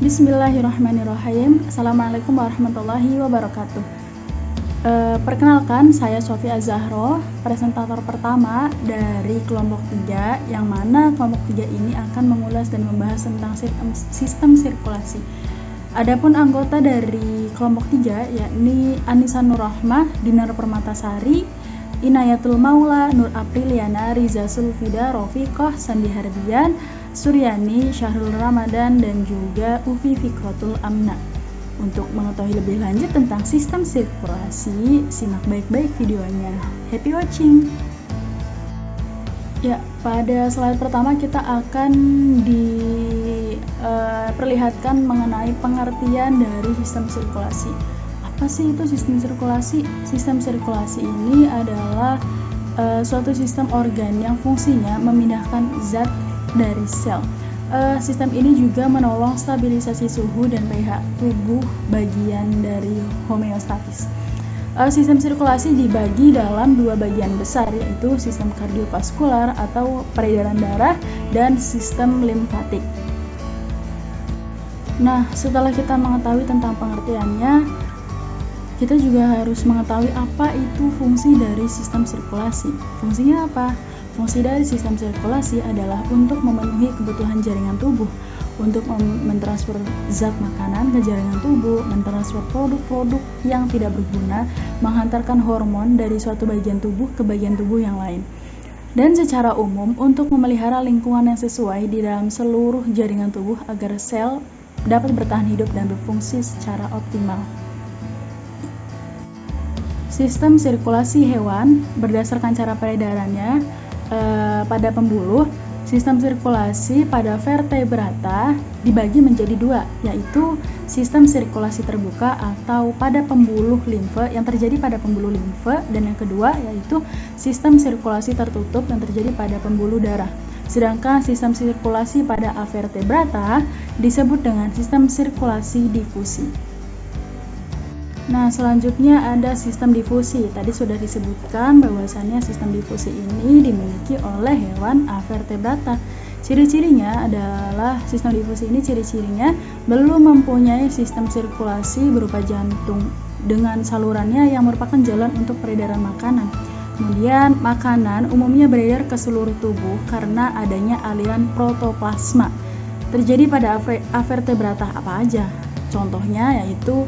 Bismillahirrahmanirrahim. Assalamualaikum warahmatullahi wabarakatuh. Perkenalkan, saya Sofia Zahro, presentator pertama dari kelompok 3, yang mana kelompok 3 ini akan mengulas dan membahas tentang sistem sirkulasi. Adapun anggota dari kelompok 3 yakni Anissa Nurrahmah, Dinar Permatasari, Inayatul Maula, Nur Apriliana, Riza Sulfida, Rofiqoh, Sandi Hardian, Suryani, Syahrul Ramadan, dan juga Ufi Fikrotul Amna. Untuk mengetahui lebih lanjut tentang sistem sirkulasi, simak baik-baik videonya. Happy watching! Ya, pada slide pertama kita akan diperlihatkan mengenai pengertian dari sistem sirkulasi. Apa sih itu sistem sirkulasi? Sistem sirkulasi ini adalah suatu sistem organ yang fungsinya memindahkan zat dari sel. Sistem ini juga menolong stabilisasi suhu dan pH tubuh, bagian dari homeostatis. Sistem sirkulasi dibagi dalam dua bagian besar, yaitu sistem kardiovaskular atau peredaran darah dan sistem limfatik. Nah, setelah kita mengetahui tentang pengertiannya, kita juga harus mengetahui apa itu fungsi dari sistem sirkulasi. Fungsinya apa? Fungsi dari sistem sirkulasi adalah untuk memenuhi kebutuhan jaringan tubuh, untuk mentransfer zat makanan ke jaringan tubuh, mentransfer produk-produk yang tidak berguna, menghantarkan hormon dari suatu bagian tubuh ke bagian tubuh yang lain. Dan secara umum, untuk memelihara lingkungan yang sesuai di dalam seluruh jaringan tubuh agar sel dapat bertahan hidup dan berfungsi secara optimal. Sistem sirkulasi hewan berdasarkan cara peredarannya pada pembuluh, sistem sirkulasi pada vertebrata dibagi menjadi dua, yaitu sistem sirkulasi terbuka atau pada pembuluh limfe yang terjadi pada pembuluh limfe, dan yang kedua yaitu sistem sirkulasi tertutup yang terjadi pada pembuluh darah. Sedangkan sistem sirkulasi pada avertebrata disebut dengan sistem sirkulasi difusi. Nah, selanjutnya ada sistem difusi. Tadi sudah disebutkan bahwasannya sistem difusi ini dimiliki oleh hewan avertebrata. Ciri-cirinya adalah sistem difusi ini ciri-cirinya belum mempunyai sistem sirkulasi berupa jantung dengan salurannya yang merupakan jalan untuk peredaran makanan. Kemudian, makanan umumnya beredar ke seluruh tubuh karena adanya aliran protoplasma. Terjadi pada avertebrata apa aja? Contohnya yaitu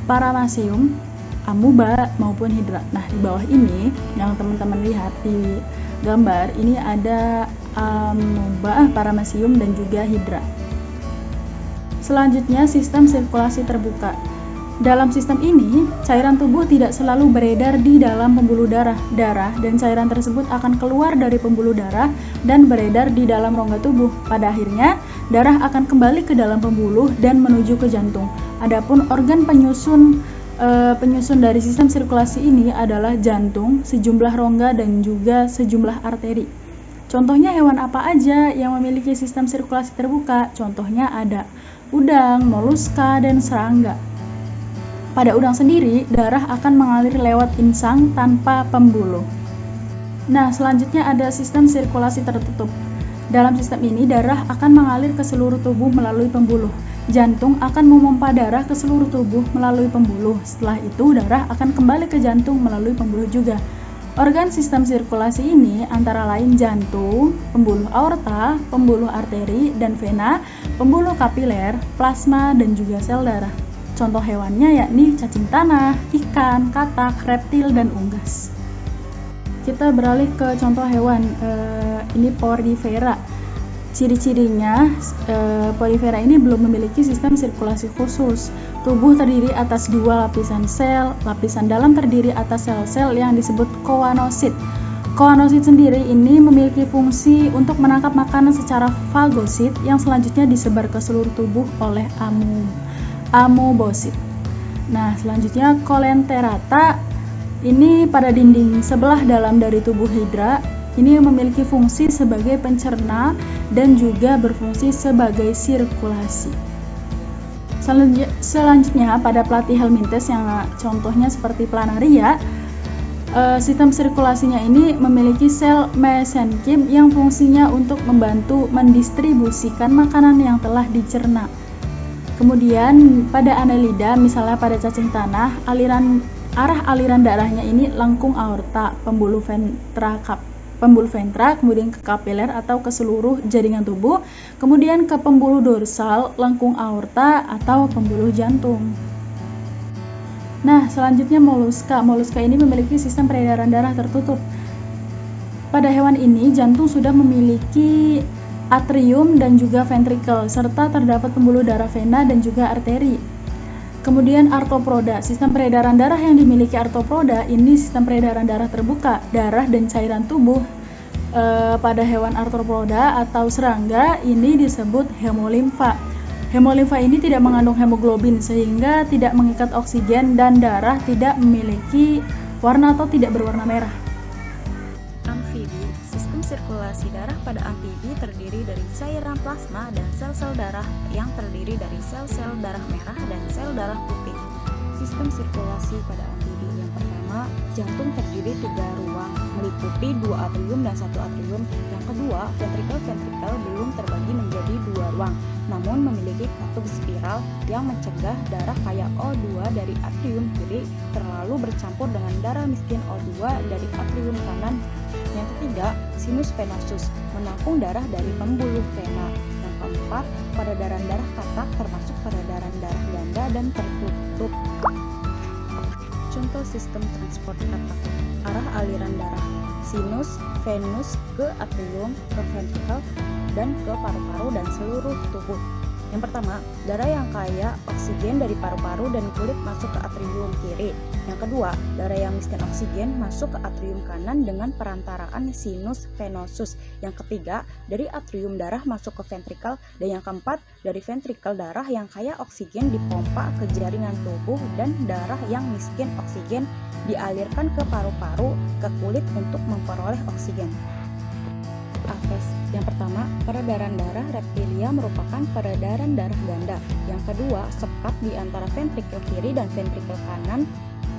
Paramecium, amuba maupun hidra. Nah, di bawah ini yang teman-teman lihat di gambar ini ada amuba, Paramecium, dan juga hidra. Selanjutnya, sistem sirkulasi terbuka. Dalam sistem ini, cairan tubuh tidak selalu beredar di dalam pembuluh darah, dan cairan tersebut akan keluar dari pembuluh darah dan beredar di dalam rongga tubuh. Pada akhirnya, darah akan kembali ke dalam pembuluh dan menuju ke jantung. Adapun organ penyusun dari sistem sirkulasi ini adalah jantung, sejumlah rongga, dan juga sejumlah arteri. Contohnya hewan apa aja yang memiliki sistem sirkulasi terbuka? Contohnya ada udang, moluska, dan serangga. Pada udang sendiri, darah akan mengalir lewat insang tanpa pembuluh. Nah, selanjutnya ada sistem sirkulasi tertutup. Dalam sistem ini, darah akan mengalir ke seluruh tubuh melalui pembuluh. Jantung akan memompa darah ke seluruh tubuh melalui pembuluh. Setelah itu, darah akan kembali ke jantung melalui pembuluh juga. Organ sistem sirkulasi ini antara lain jantung, pembuluh aorta, pembuluh arteri dan vena, pembuluh kapiler, plasma, dan juga sel darah. Contoh hewannya yakni cacing tanah, ikan, katak, reptil, dan unggas. Kita beralih ke contoh hewan, ini Porifera. Ciri-cirinya, Porifera ini belum memiliki sistem sirkulasi khusus. Tubuh terdiri atas dua lapisan sel. Lapisan dalam terdiri atas sel-sel yang disebut choanosit. Choanosit sendiri ini memiliki fungsi untuk menangkap makanan secara fagosit yang selanjutnya disebar ke seluruh tubuh oleh amoebosit. Nah, selanjutnya Coelenterata ini pada dinding sebelah dalam dari tubuh hidra. Ini memiliki fungsi sebagai pencerna dan juga berfungsi sebagai sirkulasi. Selanjutnya pada Platyhelminthes yang contohnya seperti Planaria, sistem sirkulasinya ini memiliki sel mesenkim yang fungsinya untuk membantu mendistribusikan makanan yang telah dicerna. Kemudian pada Annelida, misalnya pada cacing tanah, arah aliran darahnya ini lengkung aorta, pembuluh ventra, kemudian ke kapiler atau ke seluruh jaringan tubuh, kemudian ke pembuluh dorsal, lengkung aorta atau pembuluh jantung. Nah, selanjutnya moluska. Moluska ini memiliki sistem peredaran darah tertutup. Pada hewan ini, jantung sudah memiliki atrium dan juga ventrikel, serta terdapat pembuluh darah vena dan juga arteri. Kemudian arthropoda, sistem peredaran darah yang dimiliki arthropoda ini sistem peredaran darah terbuka, darah dan cairan tubuh pada hewan arthropoda atau serangga ini disebut hemolimfa. Hemolimfa ini tidak mengandung hemoglobin sehingga tidak mengikat oksigen dan darah tidak memiliki warna atau tidak berwarna merah. Amfibi, sistem sirkulasi darah pada amfibi terdiri dari cairan plasma dan sel-sel darah yang terdiri dari sel-sel darah merah dan sel darah putih. Sistem sirkulasi pada amfibi yang pertama, jantung terdiri 3 ruang, meliputi 2 atrium dan 1 atrium. Yang kedua, ventrikel belum terbagi menjadi 2 ruang, namun memiliki katup spiral yang mencegah darah kaya O2 dari atrium kiri terlalu bercampur dengan darah miskin O2 dari atrium kanan. Yang ketiga, sinus venosus menampung darah dari pembuluh vena. Yang keempat, peredaran darah katak termasuk peredaran darah ganda dan tertutup. Contoh sistem transport katak. Arah aliran darah sinus venus ke atrium, ke ventrikel, dan ke paru-paru dan seluruh tubuh. Yang pertama, darah yang kaya oksigen dari paru-paru dan kulit masuk ke atrium kiri. Yang kedua, darah yang miskin oksigen masuk ke atrium kanan dengan perantaraan sinus venosus. Yang ketiga, dari atrium darah masuk ke ventrikel. Dan yang keempat, dari ventrikel darah yang kaya oksigen dipompa ke jaringan tubuh dan darah yang miskin oksigen dialirkan ke paru-paru, ke kulit untuk memperoleh oksigen. Aves. Yang pertama, peredaran darah reptilia merupakan peredaran darah ganda. Yang kedua, sekat di antara ventrikel kiri dan ventrikel kanan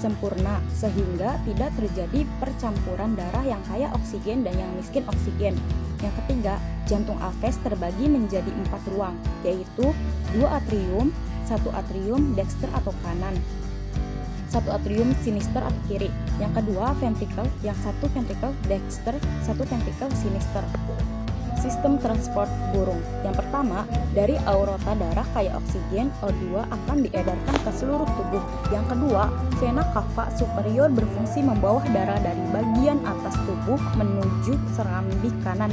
sempurna sehingga tidak terjadi percampuran darah yang kaya oksigen dan yang miskin oksigen. Yang ketiga, jantung Aves terbagi menjadi 4 ruang, yaitu 2 atrium, 1 atrium dexter atau kanan, 1 atrium sinister atau kiri. Yang kedua ventrikel, yang 1 ventrikel dexter, 1 ventrikel sinister. Sistem transport burung. Yang pertama, dari aorta darah kaya oksigen O2 akan diedarkan ke seluruh tubuh. Yang kedua, vena cava superior berfungsi membawa darah dari bagian atas tubuh menuju serambi kanan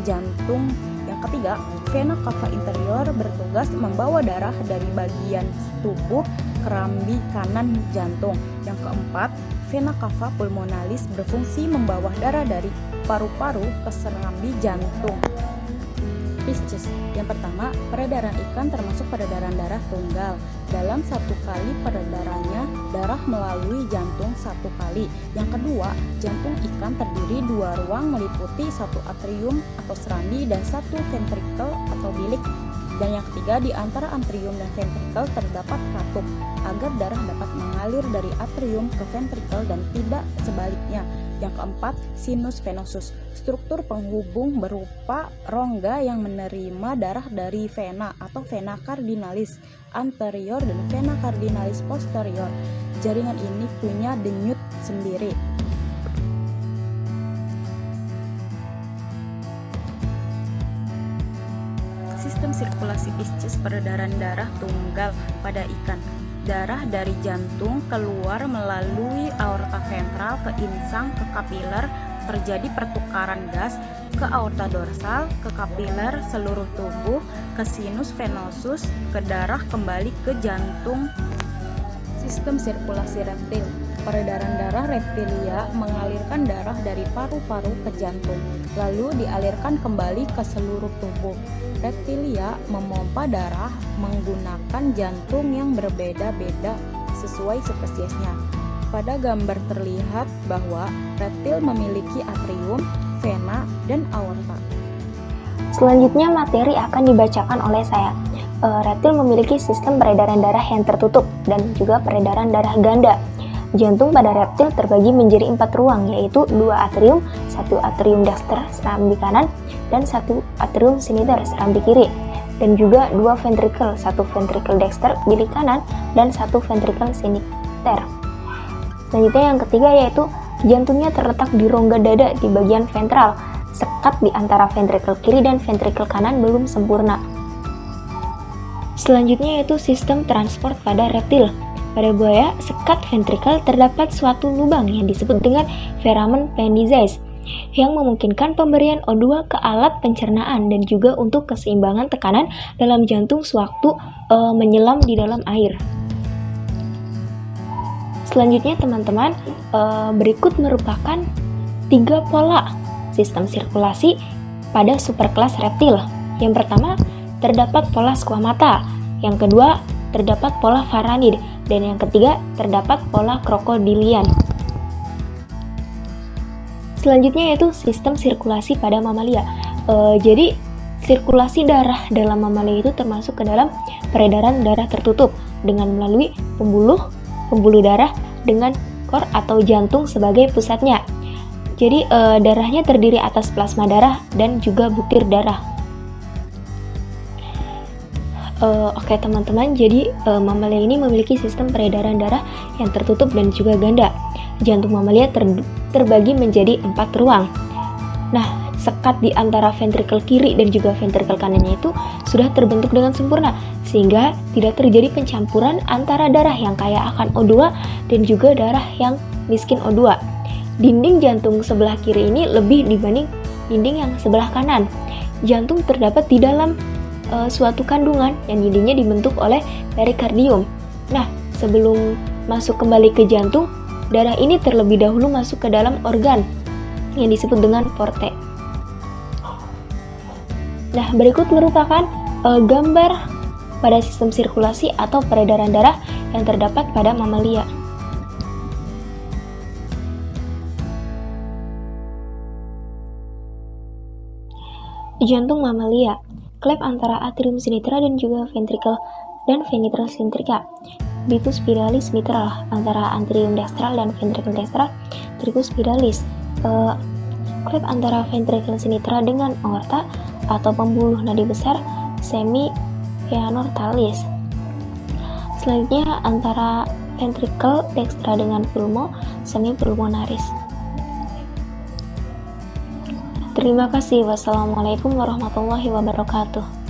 jantung. Yang ketiga, vena cava interior bertugas membawa darah dari bagian tubuh kerambi kanan jantung. Yang keempat, vena cava pulmonalis berfungsi membawa darah dari paru-paru ke serambi jantung. Pisces. Yang pertama, peredaran ikan termasuk peredaran darah tunggal. Dalam 1 kali peredarannya, darah melalui jantung 1 kali. Yang kedua, jantung ikan terdiri 2 ruang meliputi 1 atrium atau serambi dan 1 ventrikel atau bilik. Dan yang ketiga, di antara atrium dan ventrikel terdapat katup agar darah dapat mengalir dari atrium ke ventrikel dan tidak sebaliknya. Yang keempat, sinus venosus, struktur penghubung berupa rongga yang menerima darah dari vena atau vena cardinalis anterior dan vena cardinalis posterior. Jaringan ini punya denyut sendiri. Sistem sirkulasi Pisces, peredaran darah tunggal pada ikan. Darah dari jantung keluar melalui aorta ventral ke insang, ke kapiler, terjadi pertukaran gas ke aorta dorsal, ke kapiler seluruh tubuh, ke sinus venosus, ke darah kembali ke jantung. Sistem sirkulasi reptil. Peredaran darah reptilia mengalirkan darah dari paru-paru ke jantung, lalu dialirkan kembali ke seluruh tubuh. Reptilia memompa darah menggunakan jantung yang berbeda-beda sesuai spesiesnya. Pada gambar terlihat bahwa reptil memiliki atrium, vena, dan aorta. Selanjutnya materi akan dibacakan oleh saya. Reptil memiliki sistem peredaran darah yang tertutup dan juga peredaran darah ganda. Jantung pada reptil terbagi menjadi 4 ruang, yaitu 2 atrium, 1 atrium dexter serambi kanan, dan 1 atrium sinister serambi kiri. dan juga 2 ventricle, 1 ventricle dexter bilik kanan dan 1 ventricle sinister. Selanjutnya yang ketiga yaitu jantungnya terletak di rongga dada di bagian ventral. Sekat di antara ventricle kiri dan ventricle kanan belum sempurna. Selanjutnya yaitu sistem transport pada reptil. Pada buaya, sekat ventrikel terdapat suatu lubang yang disebut dengan foramen penizes yang memungkinkan pemberian O2 ke alat pencernaan dan juga untuk keseimbangan tekanan dalam jantung sewaktu menyelam di dalam air. Selanjutnya teman-teman, berikut merupakan 3 pola sistem sirkulasi pada superkelas reptil. Yang pertama, terdapat pola squamata. Yang kedua, terdapat pola varanid. Dan yang ketiga, terdapat pola krokodilian. Selanjutnya yaitu sistem sirkulasi pada mamalia. Jadi, sirkulasi darah dalam mamalia itu termasuk ke dalam peredaran darah tertutup dengan melalui pembuluh darah dengan kor atau jantung sebagai pusatnya. Jadi darahnya terdiri atas plasma darah dan juga butir darah. Oke teman-teman, jadi mamalia ini memiliki sistem peredaran darah yang tertutup dan juga ganda. Jantung mamalia terbagi menjadi 4 ruang. Nah, sekat di antara ventrikel kiri dan juga ventrikel kanannya itu sudah terbentuk dengan sempurna, sehingga tidak terjadi pencampuran antara darah yang kaya akan O2 dan juga darah yang miskin O2. Dinding jantung sebelah kiri ini lebih dibanding dinding yang sebelah kanan. Jantung terdapat di dalam suatu kandungan yang dindingnya dibentuk oleh perikardium. Nah, sebelum masuk kembali ke jantung, darah ini terlebih dahulu masuk ke dalam organ yang disebut dengan porte. Nah, berikut merupakan gambar pada sistem sirkulasi atau peredaran darah yang terdapat pada mamalia. Jantung mamalia, klep antara atrium sinistra dan juga ventricle dan ventral sintrica. Vicus spiralis mitral antara anterium dextral dan ventricle dextral, tricus spiralis. Klep antara ventricle sinitra dengan aorta atau pembuluh nadi besar semi-aortalis. Selanjutnya antara ventricle dextra dengan pulmo semi-pulmonaris. Terima kasih. Wassalamualaikum warahmatullahi wabarakatuh.